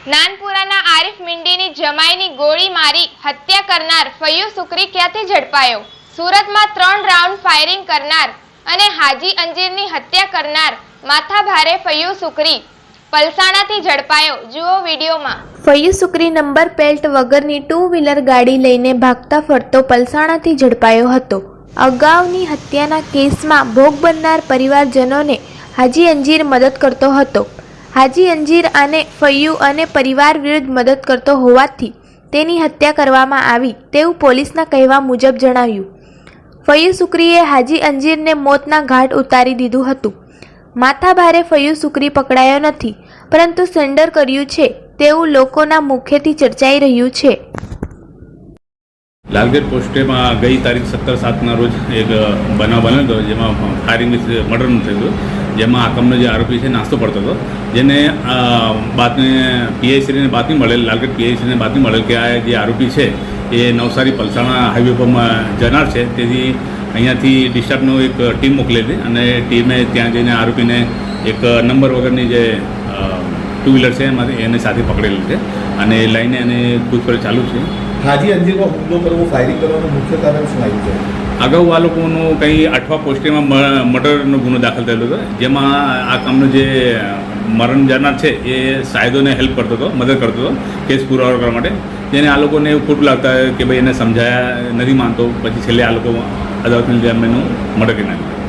નાનપુરાના આરિફ મીંડીની જમાઈની ગોળી મારી હત્યા કરનાર ફૈયુ સુકરી ક્યાંથી ઝડપાયો? સુરતમાં 3 રાઉન્ડ ફાયરિંગ કરનાર અને હાજી અંજીરની હત્યા કરનાર માથાભારે ફૈયુ સુકરી પલસાણાથી ઝડપાયો. જુઓ વિડીયોમાં. ફૈયુ સુકરી નંબર પ્લેટ વગરની 2 વ્હીલર ગાડી લઈને ભાગતા ફરતો પલસાણાથી ઝડપાયો હતો. અગાઉની હત્યાના કેસમાં ભોગ બનનાર પરિવારજનોને હાજી અંજીર મદદ કરતો હતો. હાજી અંજીર અને ફૈયુ અને પરિવાર વિરુદ્ધ મદદ કરતો હોવાથી તેની હત્યા કરવામાં આવી તેવું પોલીસના કહેવા મુજબ જણાવ્યું. ફૈયુ સુકરીએ હાજી અંજીરને મોતના ઘાટ ઉતારી દીધું હતું. માથાભારે ફૈયુ સુકરી પકડાયો નથી, પરંતુ સરેન્ડર કર્યું છે તેવું લોકોના મુખેથી ચર્ચાઈ રહ્યું છે. લાલગેટ પોસ્ટેમાં ગઈ તારીખ 17/7ના રોજ એક બનાવ બન્યો હતો, જેમાં ફાયરિંગ મર્ડરનું થયું હતું. જેમાં આકમનો જે આરોપી છે નાસ્તો પડતો હતો, જેને બાતમી પીઆઈસીને બાતમી મળેલ, લાલગેટ પીઆઈસીને બાતમી મળેલ કે આ જે આરોપી છે એ નવસારી પલસાણા હાઈવે પર જનાર છે. તેથી અહીંયાથી ડિસ્ટાફનો એક ટીમ મોકલેલી અને ટીમે ત્યાં જઈને આરોપીને એક નંબર વગરની જે 2 વ્હીલર છે એમાંથી એને સાથે પકડેલી છે અને લઈને એને પૂછપરછ ચાલુ છે. હાજી અંજીરમાં હુમલો કરવો, ફાયરિંગ કરવાનું મુખ્ય કારણ શું આવ્યું છે? અગાઉ આ લોકોનું કંઈ 8મા પોસ્ટેમાં મર્ડરનો ગુનો દાખલ થયેલો હતો, જેમાં આ કામનો જે મરણ જનાર છે એ સાહેદોને હેલ્પ કરતો હતો, મદદ કરતો હતો કેસ પુરાવા કરવા માટે. જેને આ લોકોને એવું ખોટું લાગતા કે ભાઈ એને સમજાયા નથી માનતો, પછી છેલ્લે આ લોકો અદાવતની જેમ એનું મર્ડર કરી નાખ્યું.